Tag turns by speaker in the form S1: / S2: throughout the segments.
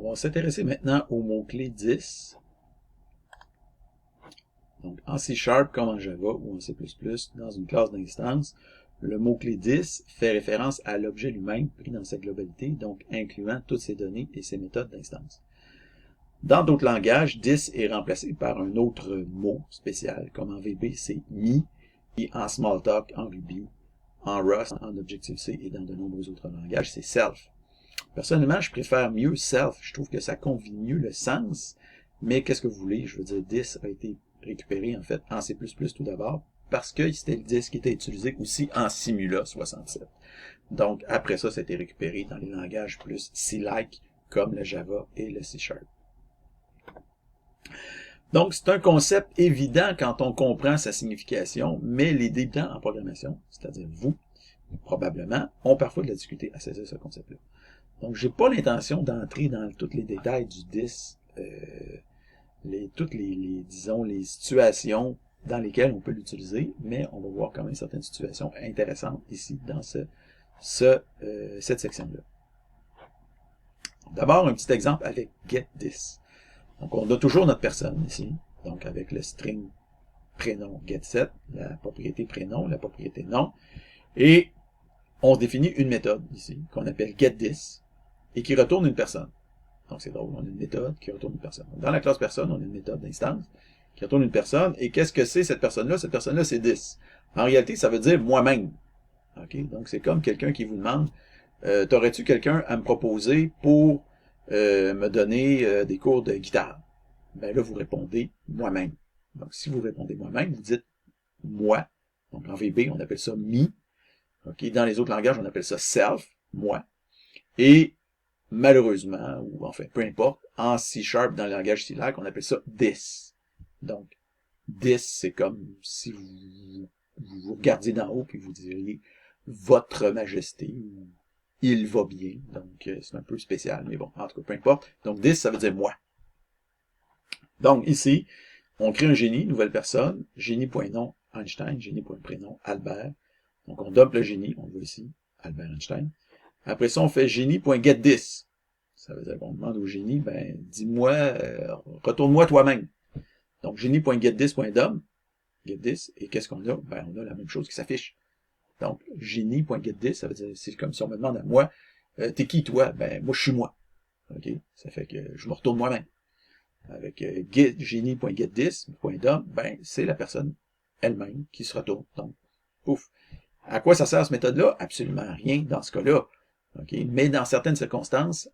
S1: On va s'intéresser maintenant au mot-clé 10. Donc, en C# comme en Java ou en C++, dans une classe d'instance, le mot-clé 10 fait référence à l'objet lui-même pris dans sa globalité, donc incluant toutes ses données et ses méthodes d'instance. Dans d'autres langages, 10 est remplacé par un autre mot spécial, comme en VB, c'est me, et en Smalltalk, en Ruby, en Rust, en Objective-C et dans de nombreux autres langages, c'est self. Personnellement, je préfère mieux self. Je trouve que ça convie mieux le sens. Mais qu'est-ce que vous voulez? Je veux dire, 10 a été récupéré en fait en C++ tout d'abord, parce que c'était le 10 qui était utilisé aussi en Simula 67. Donc, après ça, ça a été récupéré dans les langages plus C-like, comme le Java et le C#. Donc, c'est un concept évident quand on comprend sa signification, mais les débutants en programmation, c'est-à-dire vous, probablement, ont parfois de la difficulté à saisir ce concept-là. Donc, j'ai pas l'intention d'entrer dans tous les détails du 10, toutes disons, les situations dans lesquelles on peut l'utiliser, mais on va voir quand même certaines situations intéressantes ici dans cette section-là. D'abord, un petit exemple avec getDis. Donc, on a toujours notre personne ici, donc avec le string prénom getSet, la propriété prénom, la propriété nom, et on définit une méthode ici, qu'on appelle getDis, et qui retourne une personne. Donc, c'est drôle, on a une méthode qui retourne une personne. Dans la classe personne, on a une méthode d'instance qui retourne une personne. Et qu'est-ce que c'est cette personne-là? Cette personne-là, c'est 10. En réalité, ça veut dire moi-même. Okay? Donc, c'est comme quelqu'un qui vous demande, t'aurais-tu quelqu'un à me proposer pour me donner des cours de guitare? Ben là, vous répondez moi-même. Donc, si vous répondez moi-même, vous dites moi. Donc, en VB, on appelle ça me. Okay? Dans les autres langages, on appelle ça self, moi. Et malheureusement, ou enfin, peu importe, en C# dans le langage C-like, on appelle ça this. Donc, this, c'est comme si vous regardiez d'en haut puis vous diriez votre majesté ou il va bien. Donc, c'est un peu spécial, mais bon, en tout cas, peu importe. Donc, this, ça veut dire moi. Donc, ici, on crée un génie, nouvelle personne, génie.nom Einstein, génie.prénom Albert. Donc, on dump le génie, on le voit ici, Albert Einstein. Après ça, on fait génie.getDis. Ça veut dire qu'on demande au génie, ben, dis-moi, retourne-moi toi-même. Donc, génie.getDis.dom, getDis, et qu'est-ce qu'on a? Ben, on a la même chose qui s'affiche. Donc, génie.getDis, ça veut dire, c'est comme si on me demande à moi, t'es qui toi? Ben, moi, je suis moi. OK? Ça fait que je me retourne moi-même. Avec génie.getDis.dom, ben, c'est la personne elle-même qui se retourne. Donc, pouf. À quoi ça sert cette méthode-là? Absolument rien dans ce cas-là. Okay? Mais dans certaines circonstances,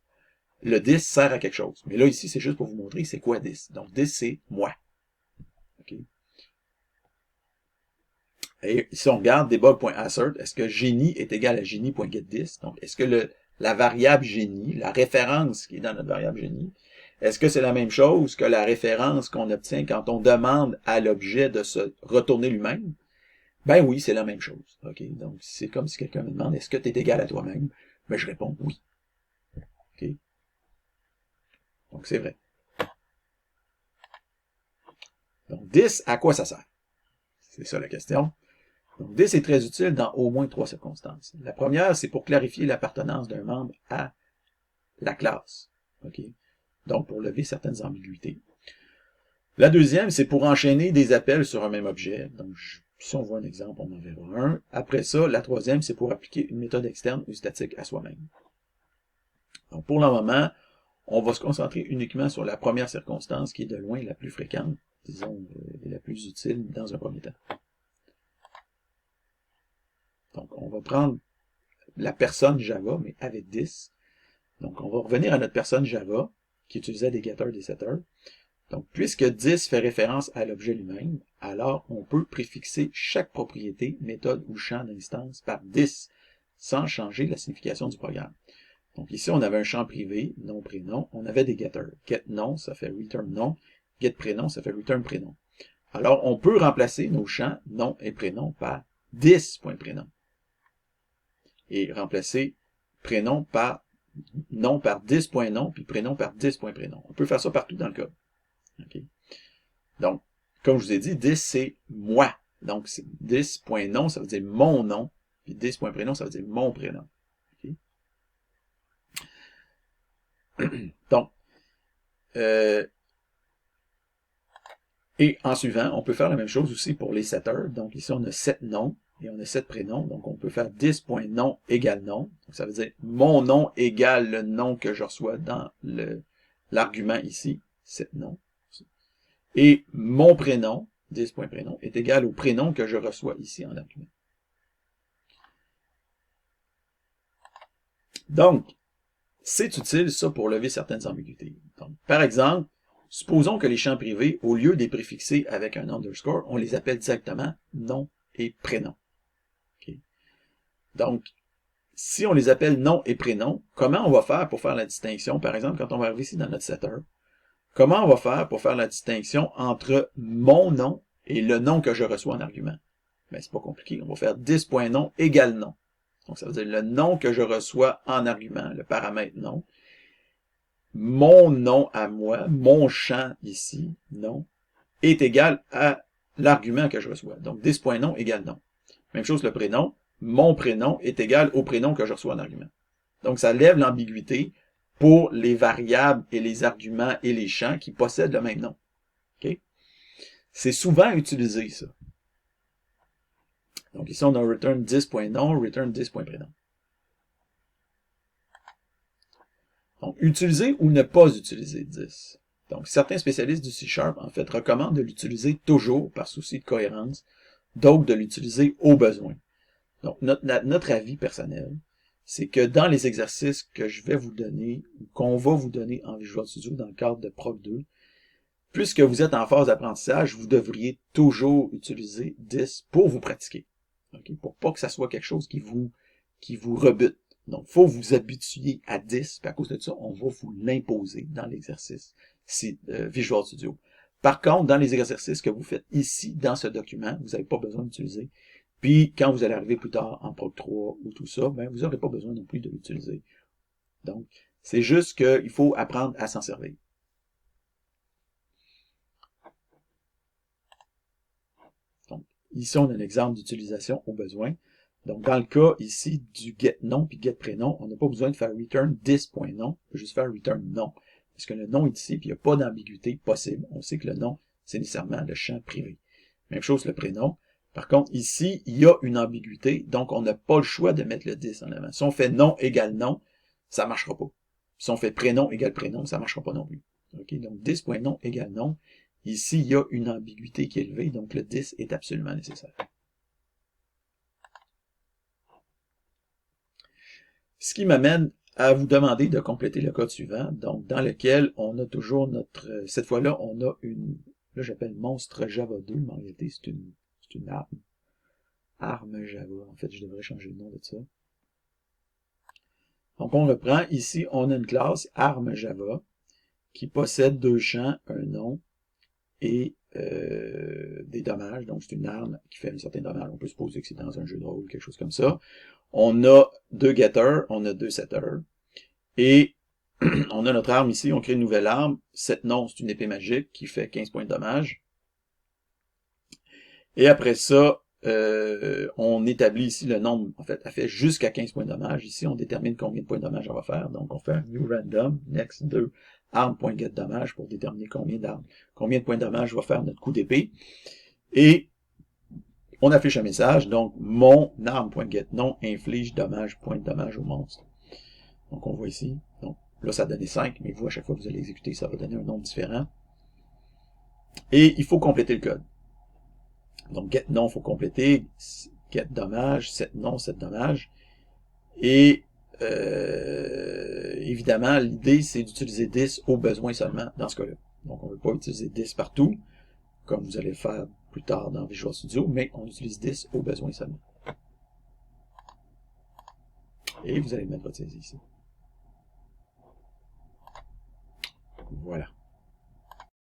S1: le 10 sert à quelque chose. Mais là, ici, c'est juste pour vous montrer c'est quoi 10. Donc, 10, c'est moi. Okay? Et si on regarde debug.assert, est-ce que génie est égal à génie.getDis? Donc, est-ce que la variable génie, la référence qui est dans notre variable génie, est-ce que c'est la même chose que la référence qu'on obtient quand on demande à l'objet de se retourner lui-même? Ben oui, c'est la même chose. OK? Donc, c'est comme si quelqu'un me demande, est-ce que tu es égal à toi-même? Ben, je réponds oui. OK? Donc, c'est vrai. Donc, 10, à quoi ça sert? C'est ça la question. Donc, 10 est très utile dans au moins 3 circonstances. La première, c'est pour clarifier l'appartenance d'un membre à la classe. OK? Donc, pour lever certaines ambiguïtés. La deuxième, c'est pour enchaîner des appels sur un même objet. Donc, si on voit un exemple, on en verra un. Après ça, la troisième, c'est pour appliquer une méthode externe ou statique à soi-même. Donc, pour le moment, on va se concentrer uniquement sur la première circonstance qui est de loin la plus fréquente, disons, et la plus utile dans un premier temps. Donc, on va prendre la personne Java, mais avec 10. Donc, on va revenir à notre personne Java, qui utilisait des getters, des setters. Donc, puisque 10 fait référence à l'objet lui-même, alors on peut préfixer chaque propriété, méthode ou champ d'instance par 10, sans changer la signification du programme. Donc ici, on avait un champ privé, nom, prénom, on avait des getters. Get nom, ça fait return nom, get prénom, ça fait return prénom. Alors, on peut remplacer nos champs nom et prénom par 10.prénom. Et remplacer prénom par nom par 10.nom, puis prénom par 10.prénom. On peut faire ça partout dans le code. Okay. Donc, comme je vous ai dit, 10, c'est moi. Donc, 10.nom, ça veut dire mon nom. Puis 10.prénom, ça veut dire mon prénom. Okay. Donc, et en suivant, on peut faire la même chose aussi pour les setters. Donc ici, on a 7 noms et on a 7 prénoms. Donc on peut faire 10.nom égale nom. Donc, ça veut dire mon nom égale le nom que je reçois dans l'argument ici, 7 noms. Et mon prénom, 10.prénom, est égal au prénom que je reçois ici en argument. Donc, c'est utile, ça, pour lever certaines ambiguïtés. Donc, par exemple, supposons que les champs privés, au lieu de les préfixer avec un underscore, on les appelle directement nom et prénom. Okay. Donc, si on les appelle nom et prénom, comment on va faire pour faire la distinction? Par exemple, quand on va arriver ici dans notre setter, comment on va faire pour faire la distinction entre mon nom et le nom que je reçois en argument? Ben, c'est pas compliqué. On va faire 10.nom égale nom. Donc, ça veut dire le nom que je reçois en argument, le paramètre nom. Mon nom à moi, mon champ ici, nom, est égal à l'argument que je reçois. Donc, 10.nom égale nom. Même chose le prénom. Mon prénom est égal au prénom que je reçois en argument. Donc, ça lève l'ambiguïté pour les variables et les arguments et les champs qui possèdent le même nom. Okay? C'est souvent utilisé, ça. Donc, ici, on a return 10.nom, return 10.prénom. Donc, utiliser ou ne pas utiliser 10. Donc, certains spécialistes du C#, en fait, recommandent de l'utiliser toujours par souci de cohérence, d'autres de l'utiliser au besoin. Donc, notre avis personnel, c'est que dans les exercices que je vais vous donner, ou qu'on va vous donner en Visual Studio dans le cadre de Proc 2, puisque vous êtes en phase d'apprentissage, vous devriez toujours utiliser 10 pour vous pratiquer. Okay? Pour pas que ça soit quelque chose qui vous rebute. Donc, il faut vous habituer à 10, puis à cause de ça, on va vous l'imposer dans l'exercice Visual Studio. Par contre, dans les exercices que vous faites ici, dans ce document, vous n'avez pas besoin d'utiliser. Puis, quand vous allez arriver plus tard en Proc 3 ou tout ça, ben, vous n'aurez pas besoin non plus de l'utiliser. Donc, c'est juste qu'il faut apprendre à s'en servir. Donc, ici, on a un exemple d'utilisation au besoin. Donc, dans le cas ici du getNom puis getPrénom, on n'a pas besoin de faire return 10.nom, on peut juste faire return nom. Parce que le nom est ici, puis il n'y a pas d'ambiguïté possible. On sait que le nom, c'est nécessairement le champ privé. Même chose le prénom. Par contre, ici, il y a une ambiguïté, donc on n'a pas le choix de mettre le 10 en avant. Si on fait nom égale nom, ça ne marchera pas. Si on fait prénom égale prénom, ça ne marchera pas non plus. Okay? Donc, 10.nom égale nom. Ici, il y a une ambiguïté qui est élevée, donc le 10 est absolument nécessaire. Ce qui m'amène à vous demander de compléter le code suivant, donc dans lequel on a toujours notre... Cette fois-là, on a une... Là, j'appelle monstre Java 2, mais en réalité, c'est une arme. Arme Java. En fait, je devrais changer le nom de ça. Donc, on reprend. Ici, on a une classe arme Java qui possède deux champs, un nom et des dommages. Donc, c'est une arme qui fait un certain dommage. On peut supposer que c'est dans un jeu de rôle, quelque chose comme ça. On a deux getters, on a deux setters. Et on a notre arme ici, on crée une nouvelle arme. Cette nom, c'est une épée magique qui fait 15 points de dommage. Et après ça, on établit ici le nombre, en fait, elle fait jusqu'à 15 points de dommage. Ici, on détermine combien de points de dommage on va faire. Donc, on fait un new random, next 2, arm.getDommage pour déterminer combien de points de dommage va faire notre coup d'épée. Et on affiche un message, donc mon arm.getNom inflige dommage, point de dommage au monstre. Donc, on voit ici. Donc, là, ça a donné 5, mais vous, à chaque fois que vous allez exécuter, ça va donner un nombre différent. Et il faut compléter le code. Donc, getNom, il faut compléter. GetDommage, setNom, setDommage. Et évidemment, l'idée, c'est d'utiliser 10 au besoin seulement dans ce cas-là. Donc, on ne veut pas utiliser 10 partout, comme vous allez le faire plus tard dans Visual Studio, mais on utilise 10 au besoin seulement. Et vous allez mettre votre saisie ici. Voilà.